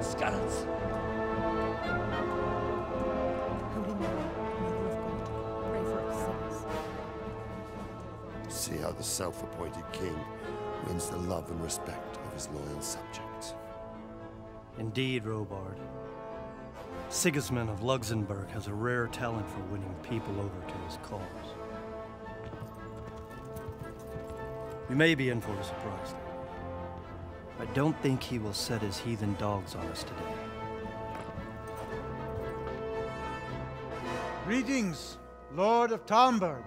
Skulls. Holy Mary, Mother of God, pray for us sinners. See how the self-appointed king wins the love and respect of his loyal subjects. Indeed, Robard. Sigismund of Luxembourg has a rare talent for winning people over to his cause. We may be in for a surprise, though. I don't think he will set his heathen dogs on us today. Greetings, Lord of Talmberg.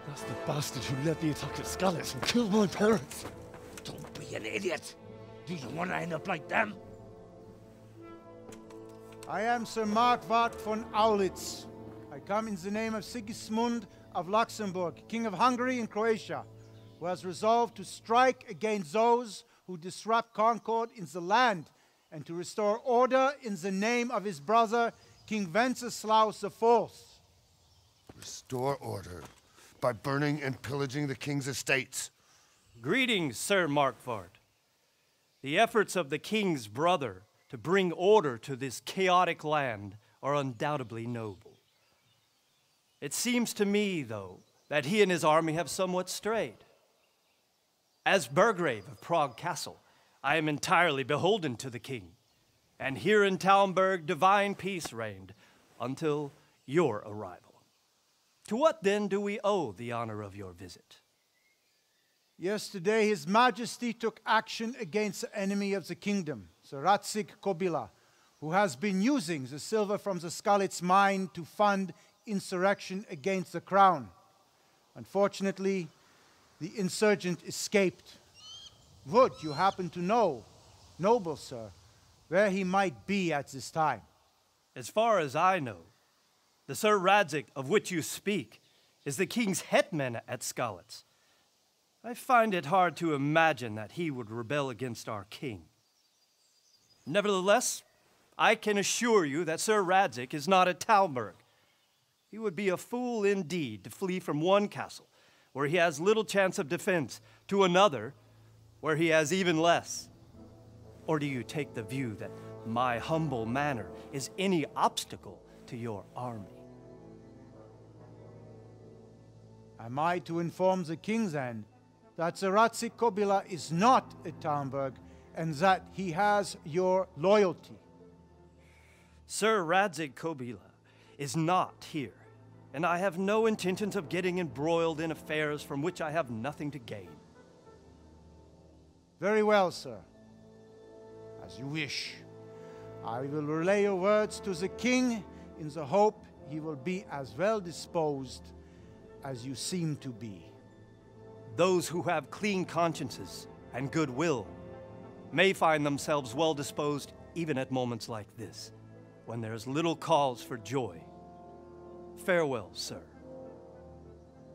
That's the bastard who led the attack at Scarlet and killed my parents. Don't be an idiot. Do you want to end up like them? I am Sir Markwart von Aulitz. I come in the name of Sigismund of Luxembourg, King of Hungary and Croatia, who has resolved to strike against those who disrupt concord in the land and to restore order in the name of his brother, King Wenceslaus IV. Restore order by burning and pillaging the king's estates. Greetings, Sir Markwart. The efforts of the king's brother to bring order to this chaotic land are undoubtedly noble. It seems to me, though, that he and his army have somewhat strayed. As Burgrave of Prague Castle, I am entirely beholden to the king, and here in Talmberg divine peace reigned until your arrival. To what then do we owe the honor of your visit? Yesterday, His Majesty took action against the enemy of the kingdom, Sir Radzig Kobyla, who has been using the silver from the Skalitz mine to fund insurrection against the crown. Unfortunately, the insurgent escaped. Would you happen to know, noble sir, where he might be at this time? As far as I know, the Sir Radzig of which you speak is the king's hetman at Skalitz. I find it hard to imagine that he would rebel against our king. Nevertheless, I can assure you that Sir Radzig is not at Talmberg. He would be a fool indeed to flee from one castle where he has little chance of defense to another where he has even less. Or do you take the view that my humble manner is any obstacle to your army? Am I to inform the king then that Sir Radzig Kobyla is not at Talmberg and that he has your loyalty? Sir Radzig Kobyla is not here, and I have no intentions of getting embroiled in affairs from which I have nothing to gain. Very well, sir. As you wish. I will relay your words to the king in the hope he will be as well disposed as you seem to be. Those who have clean consciences and goodwill may find themselves well disposed even at moments like this, when there is little cause for joy. Farewell, sir.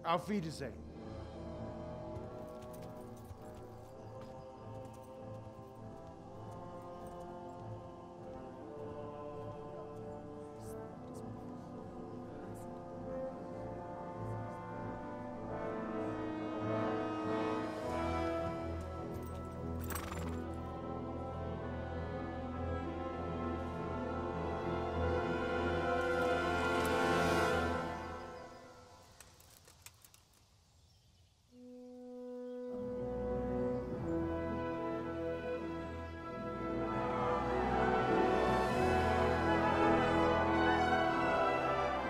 Auf Wiedersehen.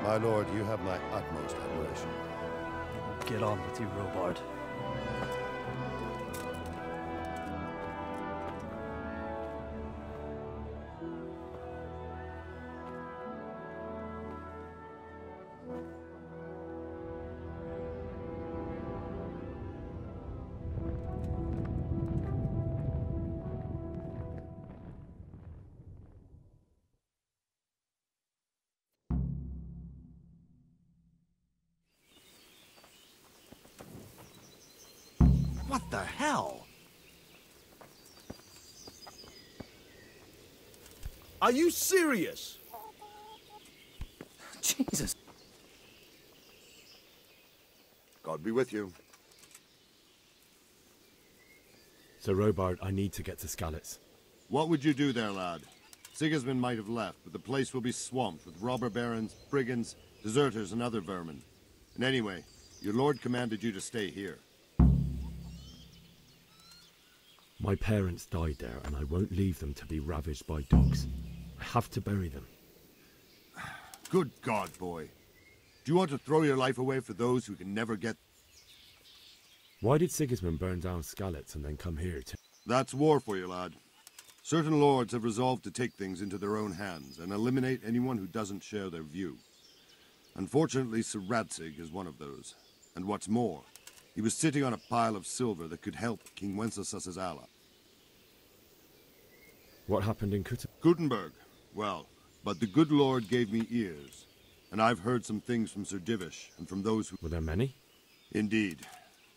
My lord, you have my utmost admiration. Get on with you, Robard. What the hell? Are you serious? Jesus. God be with you. Sir Robard, I need to get to Skalitz. What would you do there, lad? Sigismund might have left, but the place will be swamped with robber barons, brigands, deserters, and other vermin. And anyway, your lord commanded you to stay here. My parents died there, and I won't leave them to be ravaged by dogs. I have to bury them. Good God, boy. Do you want to throw your life away for those who can never get... Why did Sigismund burn down Skalitz and then come here to... That's war for you, lad. Certain lords have resolved to take things into their own hands and eliminate anyone who doesn't share their view. Unfortunately, Sir Radzig is one of those. And what's more, he was sitting on a pile of silver that could help King Wenceslas's ally. What happened in Gutenberg. Well, but the good lord gave me ears. And I've heard some things from Sir Divish and from those who... Were there many? Indeed.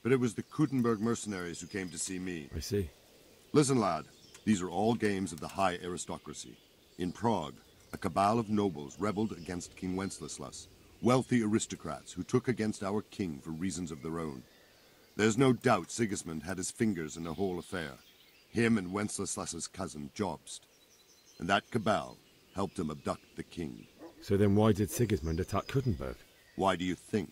But it was the Gutenberg mercenaries who came to see me. I see. Listen, lad. These are all games of the high aristocracy. In Prague, a cabal of nobles rebelled against King Wenceslas, wealthy aristocrats who took against our king for reasons of their own. There's no doubt Sigismund had his fingers in the whole affair. Him and Wenceslas's cousin, Jobst. And that cabal helped him abduct the king. So then why did Sigismund attack Gutenberg? Why do you think?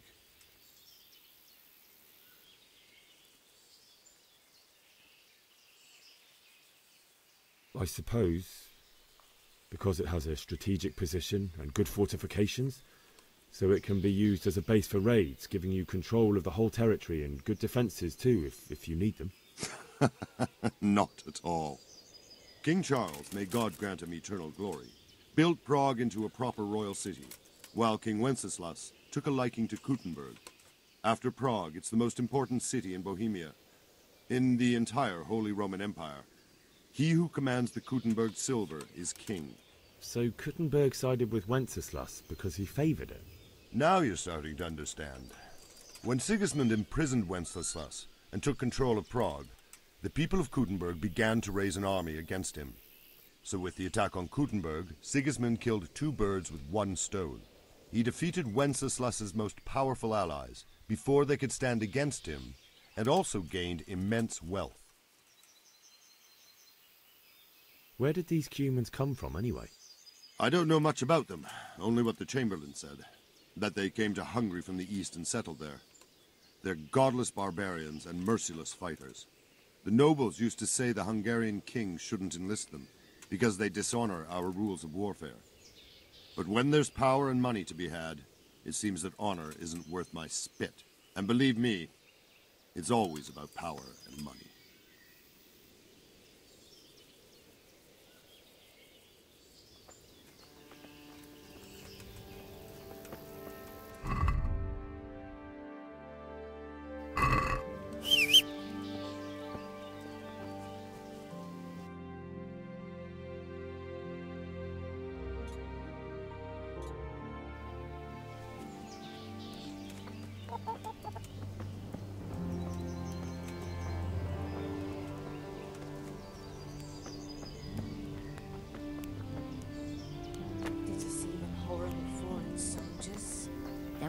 I suppose because it has a strategic position and good fortifications, so it can be used as a base for raids, giving you control of the whole territory and good defences too, if you need them. Not at all. King Charles, may God grant him eternal glory, built Prague into a proper royal city, while King Wenceslas took a liking to Gutenberg. After Prague, it's the most important city in Bohemia, in the entire Holy Roman Empire. He who commands the Gutenberg silver is king. So Gutenberg sided with Wenceslas because he favoured it? Now you're starting to understand. When Sigismund imprisoned Wenceslas and took control of Prague, the people of Gutenberg began to raise an army against him. So with the attack on Gutenberg, Sigismund killed two birds with one stone. He defeated Wenceslas's most powerful allies before they could stand against him, and also gained immense wealth. Where did these humans come from, anyway? I don't know much about them, only what the Chamberlain said. That they came to Hungary from the east and settled there. They're godless barbarians and merciless fighters. The nobles used to say the Hungarian king shouldn't enlist them, because they dishonor our rules of warfare. But when there's power and money to be had, it seems that honor isn't worth my spit. And believe me, it's always about power and money.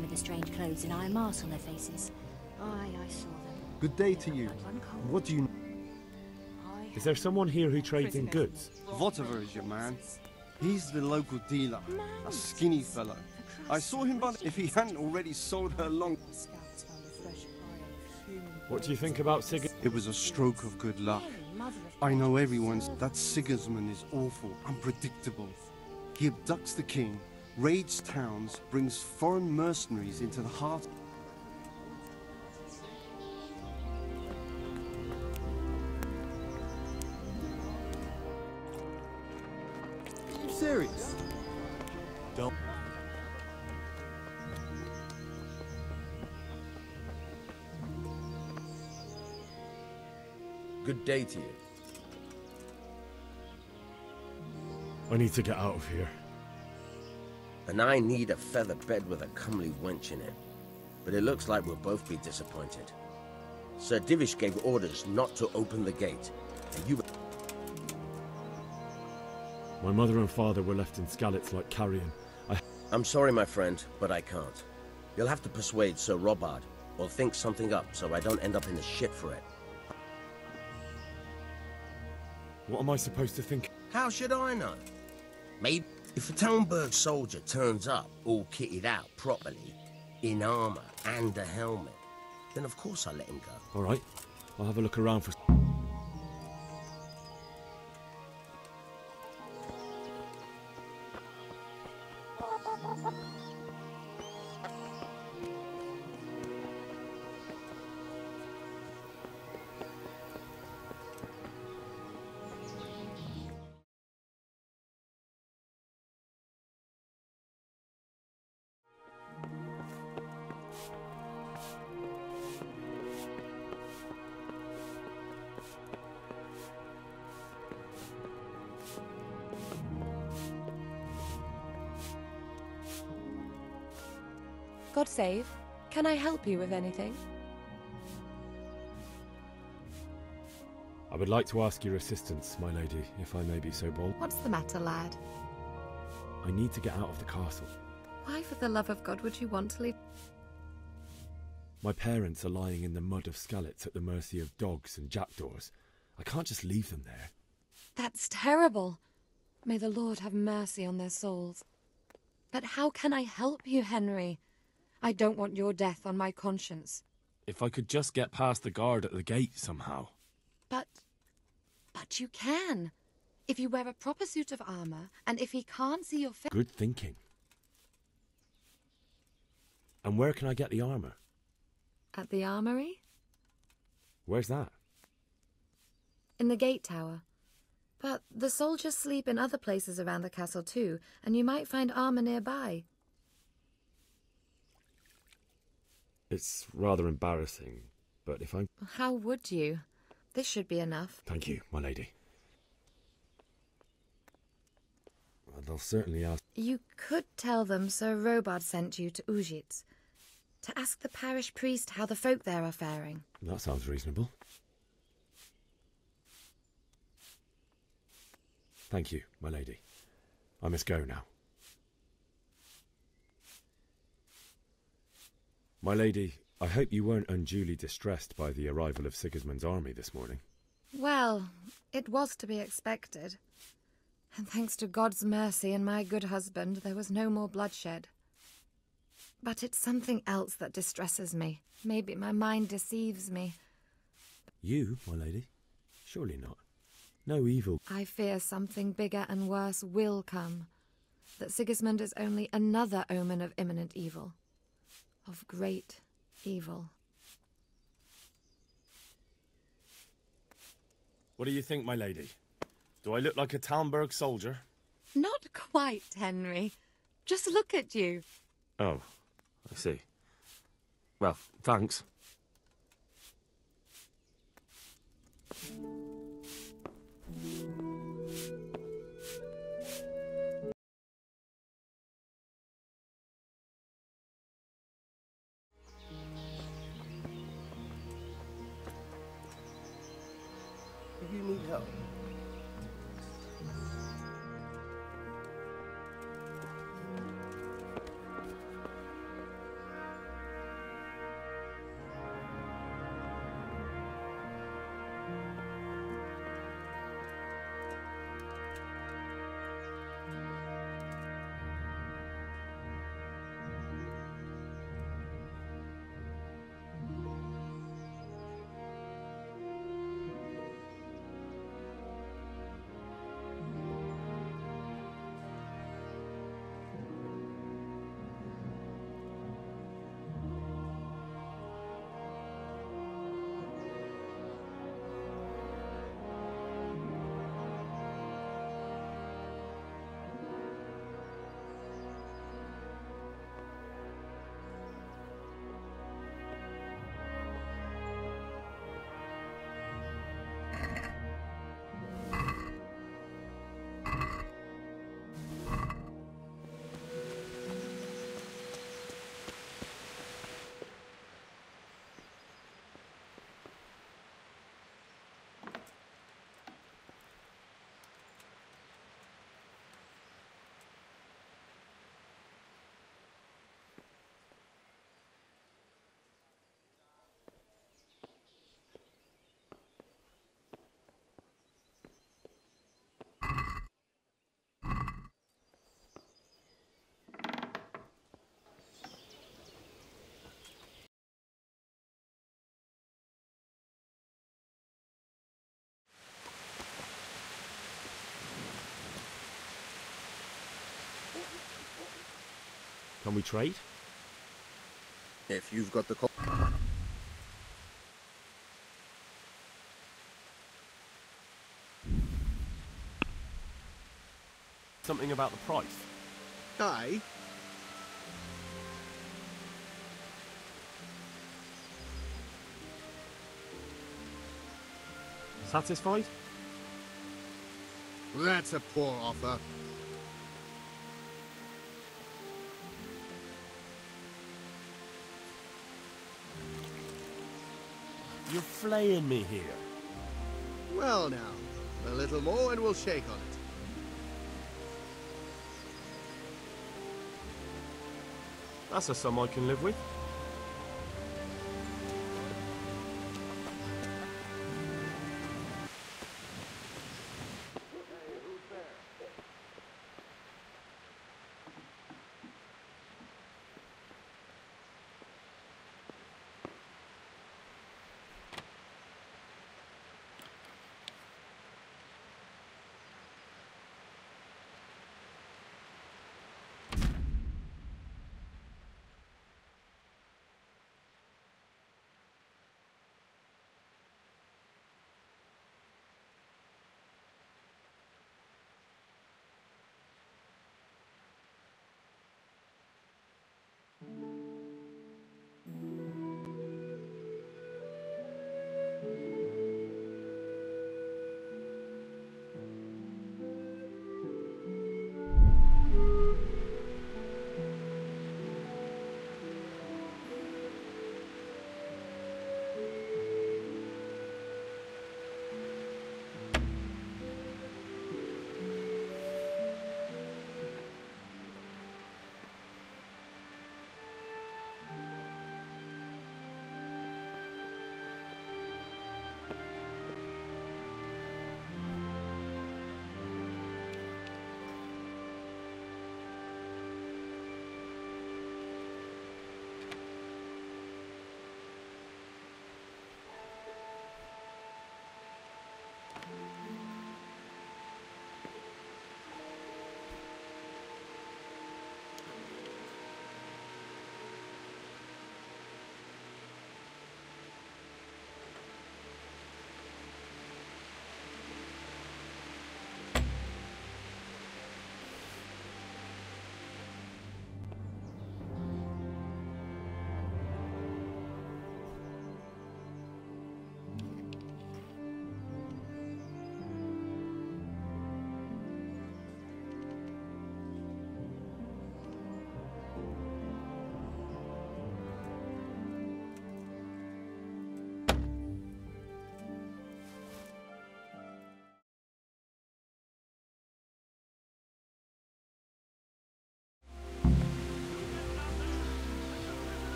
With the strange clothes and iron masks on their faces. Aye, I saw them. Good day to you. What do you know? Is there someone here who trades in goods? Whatever is your man? He's the local dealer, a skinny fellow. I saw him, but if he hadn't already sold her long... What do you think about Sigismund? It was a stroke of good luck. I know everyone's... That Sigismund is awful, unpredictable. He abducts the king, raids towns, brings foreign mercenaries into the heart. Are you serious? Don't. Good day to you. I need to get out of here. And I need a feather bed with a comely wench in it. But it looks like we'll both be disappointed. Sir Divish gave orders not to open the gate, and you... My mother and father were left in Skalitz like carrion. I'm sorry, my friend, but I can't. You'll have to persuade Sir Robard, or think something up so I don't end up in the shit for it. What am I supposed to think? How should I know? Maybe if a Talmberg soldier turns up all kitted out properly, in armor and a helmet, then of course I let him go. All right, I'll have a look around for... God save. Can I help you with anything? I would like to ask your assistance, my lady, if I may be so bold. What's the matter, lad? I need to get out of the castle. Why, for the love of God, would you want to leave? My parents are lying in the mud of Skalitz at the mercy of dogs and jackdaws. I can't just leave them there. That's terrible. May the Lord have mercy on their souls. But how can I help you, Henry? I don't want your death on my conscience. If I could just get past the guard at the gate somehow. But you can. If you wear a proper suit of armor, and if he can't see your face... Good thinking. And where can I get the armor? At the armory? Where's that? In the gate tower. But the soldiers sleep in other places around the castle too, and you might find armor nearby. It's rather embarrassing, but if I'm... How would you? This should be enough. Thank you, my lady. Well, they'll certainly ask... You could tell them Sir Robard sent you to Ujitz, to ask the parish priest how the folk there are faring. That sounds reasonable. Thank you, my lady. I must go now. My lady, I hope you weren't unduly distressed by the arrival of Sigismund's army this morning. Well, it was to be expected. And thanks to God's mercy and my good husband, there was no more bloodshed. But it's something else that distresses me. Maybe my mind deceives me. You, my lady? Surely not. No evil. I fear something bigger and worse will come. That Sigismund is only another omen of imminent evil. Of great evil. What do you think, my lady? Do I look like a Talmberg soldier? Not quite, Henry. Just look at you. Oh, I see. Well, thanks. If you need help. Can we trade? If you've got the Something about the price. Aye. Satisfied? That's a poor offer. You're flaying me here. Well now, a little more and we'll shake on it. That's a sum I can live with.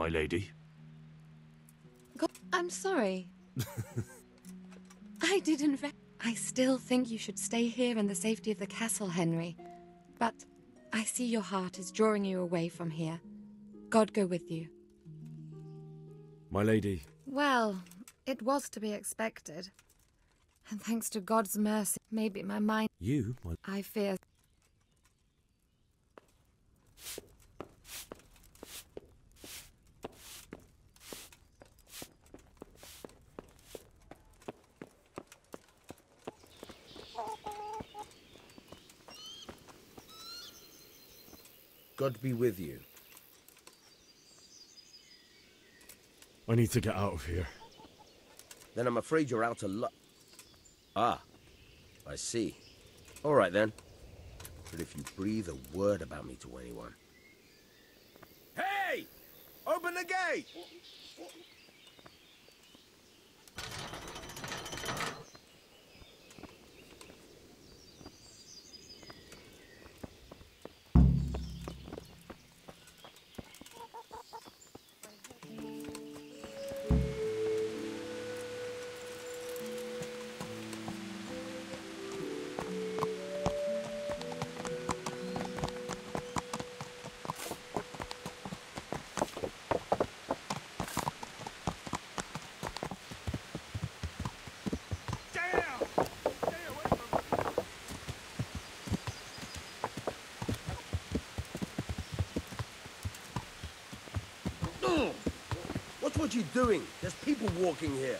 My lady. God, I'm sorry. I didn't. I still think you should stay here in the safety of the castle, Henry. But I see your heart is drawing you away from here. God go with you. My lady. Well, It was to be expected. And thanks to God's mercy, maybe my mind... You? I fear... God be with you. I need to get out of here. Then I'm afraid you're out of luck. Ah, I see. All right then. But if you breathe a word about me to anyone... Hey! Open the gate! What you doing? There's people walking here.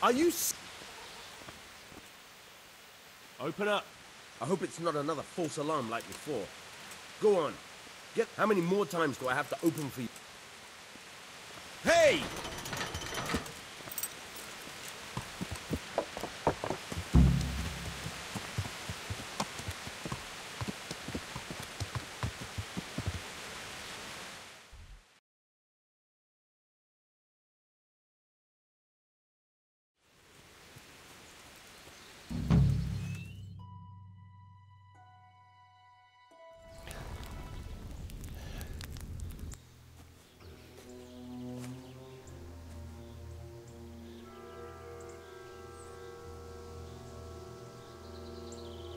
Are you Open up. I hope it's not another false alarm like before. Go on. How many more times do I have to open for you? Hey!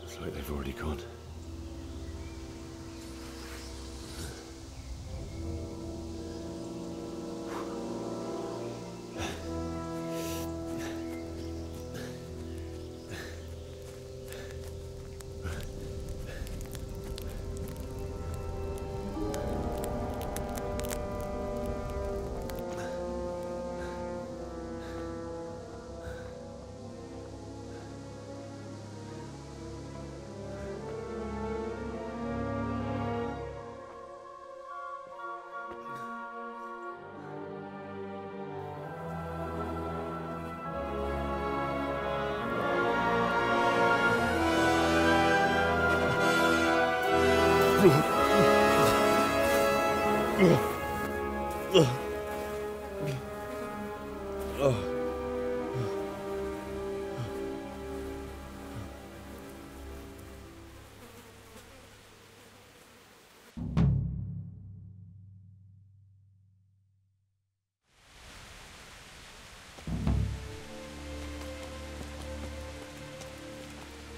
Looks like they've already gone.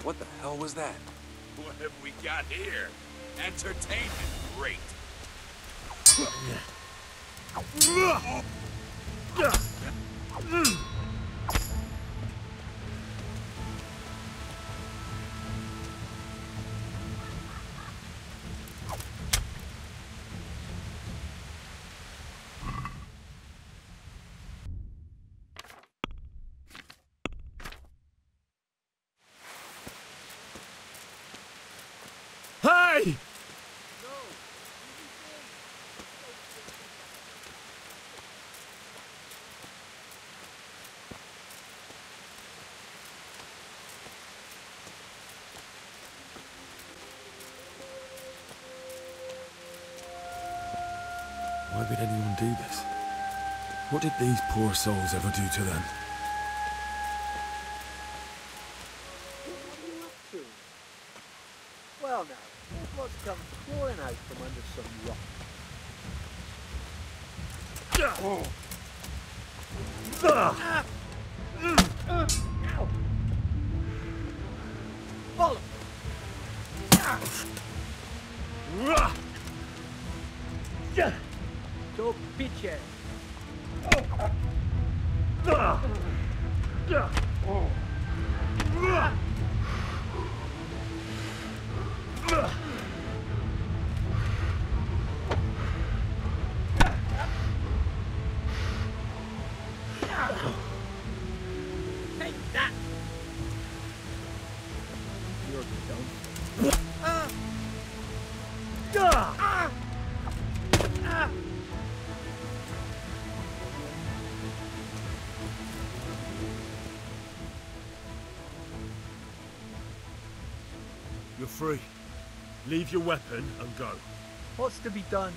What the hell was that? What have we got here? Entertainment, great. Hey! Why would anyone do this? What did these poor souls ever do to them? Well now, here's what's come pouring out from under some rock. Follow! To picie. Take that. You're dumb. You're free. Leave your weapon and go. What's to be done?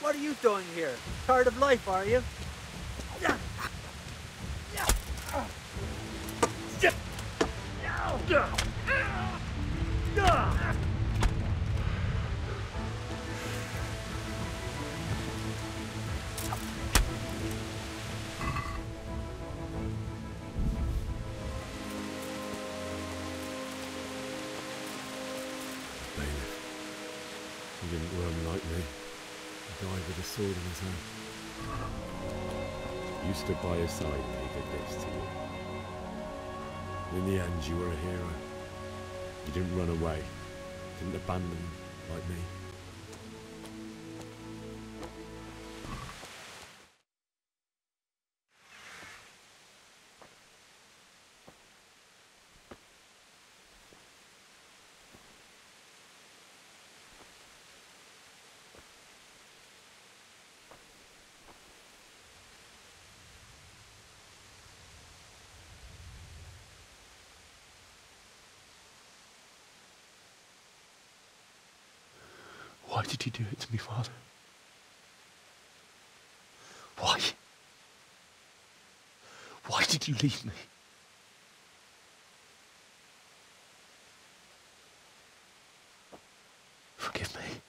What are you doing here? Tired of life, are you? He didn't run like me. He died with a sword in his hand. You stood by his side and he did this to you. In the end, you were a hero. You didn't run away. Didn't abandon him like me. Why did you do it to me, Father? Why? Why did you leave me? Forgive me.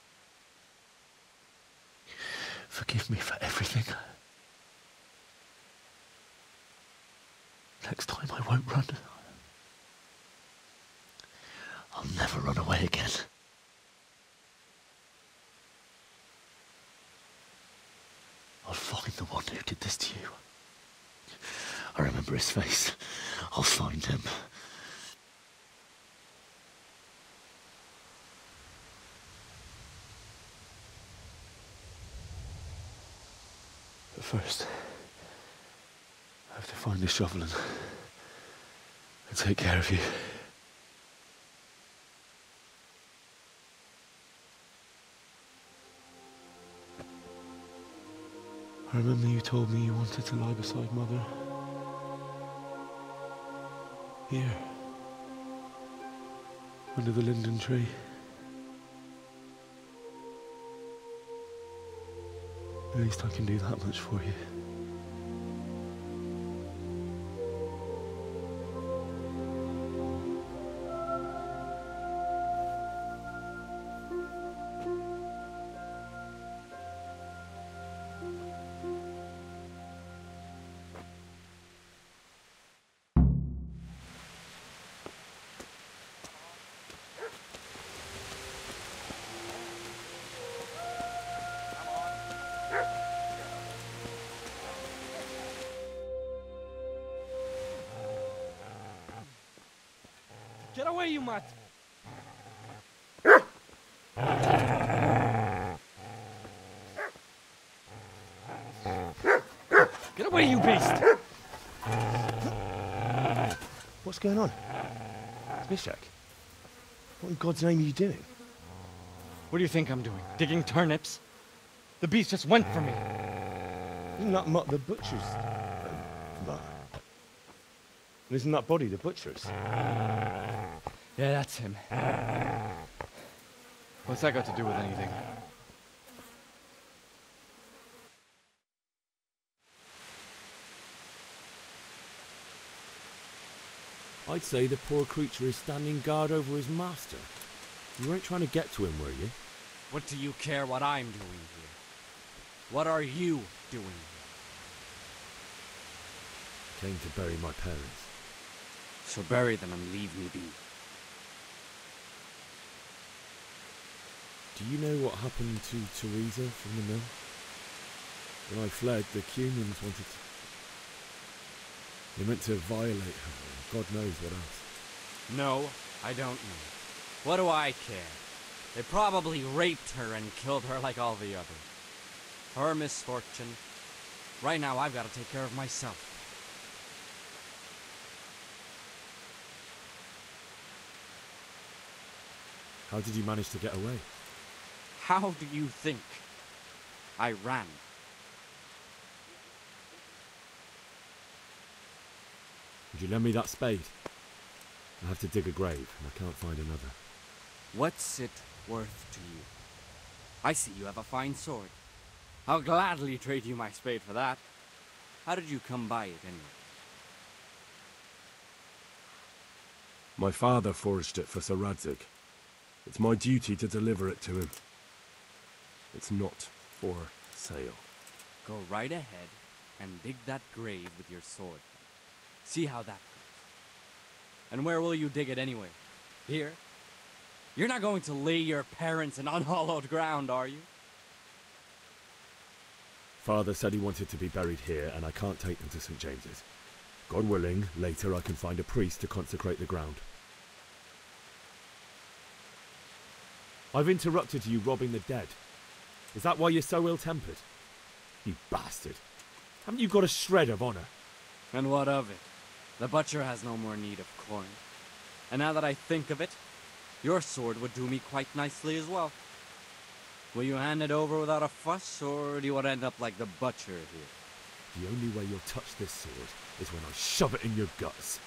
Forgive me for everything. Next time I won't run. I'll never run away again. I'll find the one who did this to you. I remember his face. I'll find him. But first, I have to find the shovel and take care of you. I remember you told me you wanted to lie beside Mother. Here. Under the linden tree. At least I can do that much for you. Get away, you mutt! Get away, you beast! What's going on? Mishak, what in God's name are you doing? What do you think I'm doing? Digging turnips? The beast just went for me. Isn't that Mutt the butcher's? Mutt? Isn't that body the butcher's? Yeah, that's him. What's that got to do with anything? I'd say the poor creature is standing guard over his master. You weren't trying to get to him, were you? What do you care what I'm doing here? What are you doing here? Came to bury my parents. So bury them and leave me be. Do you know what happened to Teresa from the mill? When I fled, the Cumans wanted to... They meant to violate her, and God knows what else. No, I don't know. What do I care? They probably raped her and killed her like all the others. Her misfortune. Right now, I've got to take care of myself. How did you manage to get away? How do you think? I ran. Would you lend me that spade? I have to dig a grave, and I can't find another. What's it worth to you? I see you have a fine sword. I'll gladly trade you my spade for that. How did you come by it, anyway? My father forged it for Sir Radzig. It's my duty to deliver it to him. It's not for sale. Go right ahead and dig that grave with your sword. See how that goes. And where will you dig it anyway? Here? You're not going to lay your parents in unhallowed ground, are you? Father said he wanted to be buried here, and I can't take them to St. James's. God willing, later I can find a priest to consecrate the ground. I've interrupted you robbing the dead. Is that why you're so ill-tempered? You bastard. Haven't you got a shred of honor? And what of it? The butcher has no more need of corn. And now that I think of it, your sword would do me quite nicely as well. Will you hand it over without a fuss, or do you want to end up like the butcher here? The only way you'll touch this sword is when I shove it in your guts.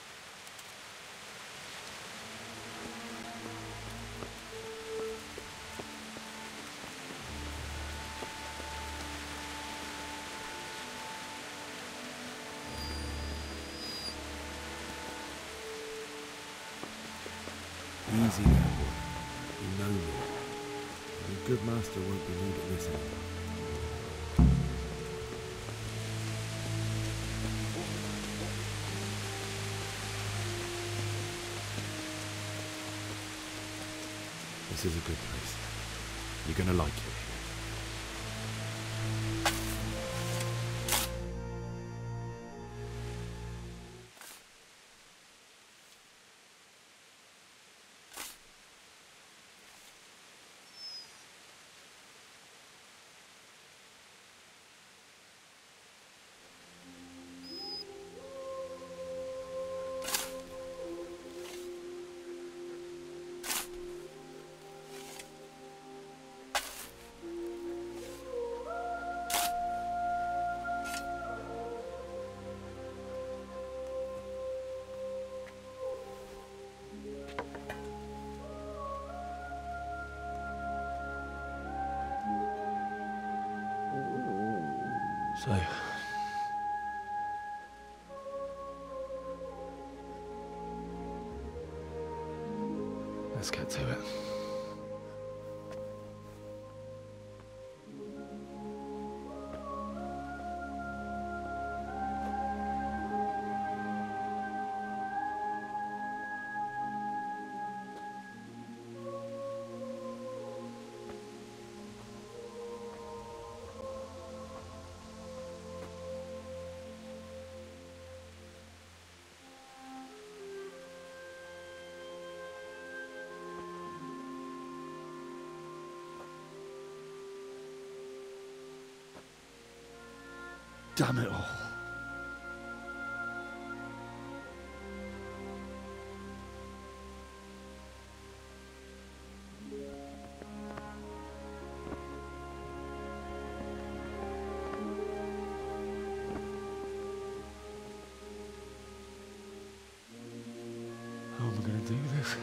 Easy now, boy. You know me. Your good master won't be needing this anymore. This is a good place. You're gonna like it. So, let's get to it. Damn it all. How am I going to do this?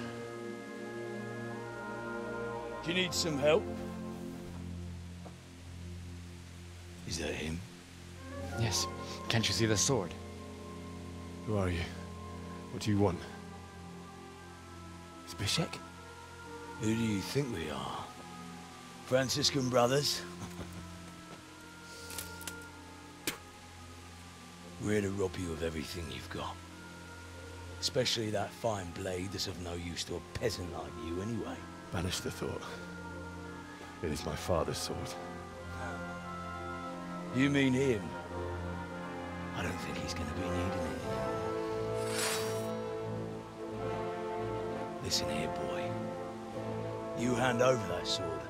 Do you need some help? Is that him? Yes. Can't you see the sword? Who are you? What do you want? Zbyszek? Who do you think we are? Franciscan brothers? We're here to rob you of everything you've got. Especially that fine blade that's of no use to a peasant like you anyway. Banish the thought. It is my father's sword. You mean him? I don't think he's going to be needing it. Listen here, boy. You hand over that sword,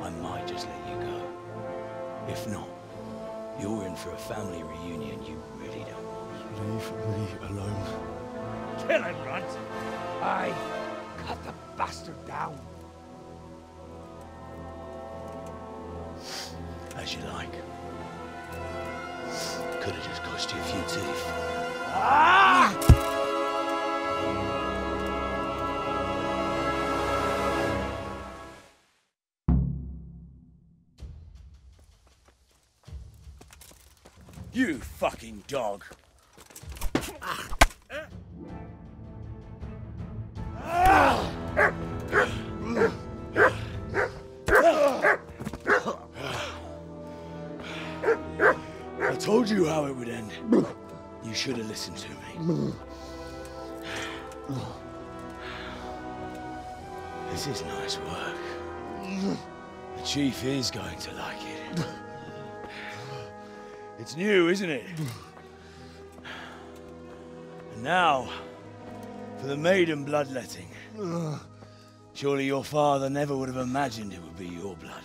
I might just let you go. If not, you're in for a family reunion you really don't want. Leave me alone. Kill him, Runt! Aye, cut the bastard down. As you like. Could have just cost you a few teeth. Ah! You fucking dog! I told you how it would end. You should have listened to me. This is nice work. The chief is going to like it. It's new, isn't it? And now, for the maiden bloodletting. Surely your father never would have imagined it would be your blood.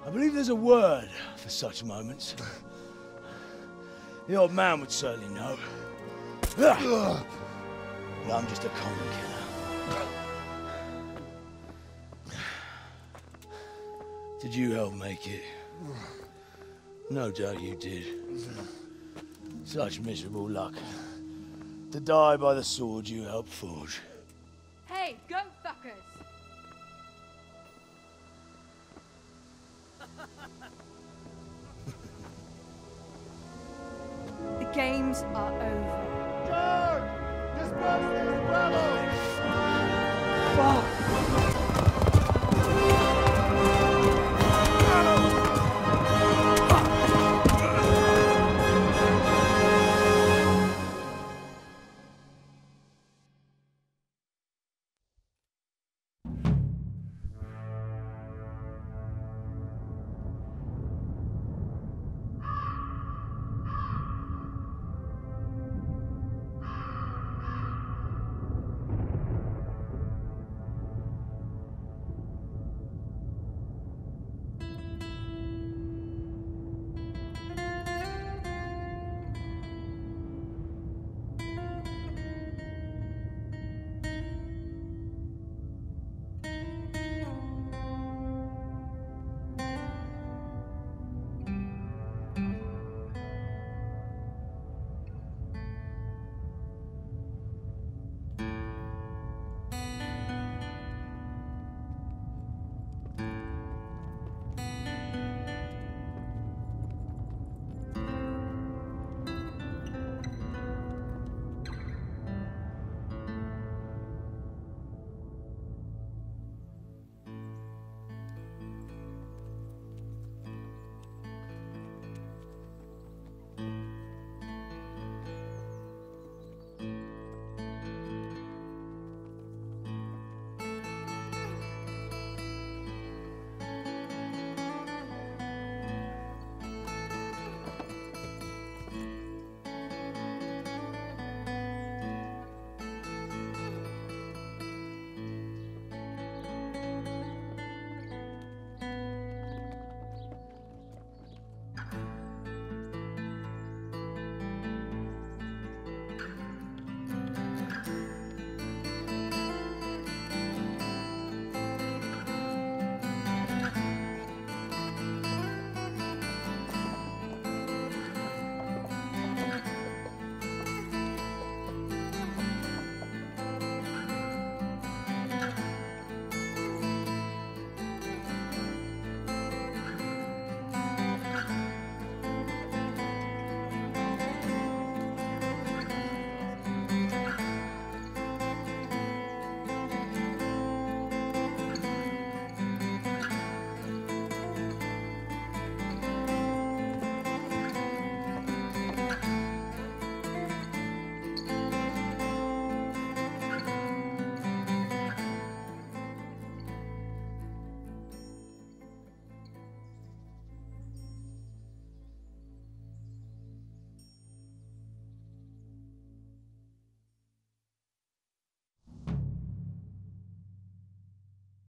I believe there's a word for such moments. The old man would certainly know. But I'm just a common killer. Did you help make it? No doubt you did. Such miserable luck. To die by the sword you helped forge. Hey, go fuckers! The games are over. George! Disperse these rebels! Fuck!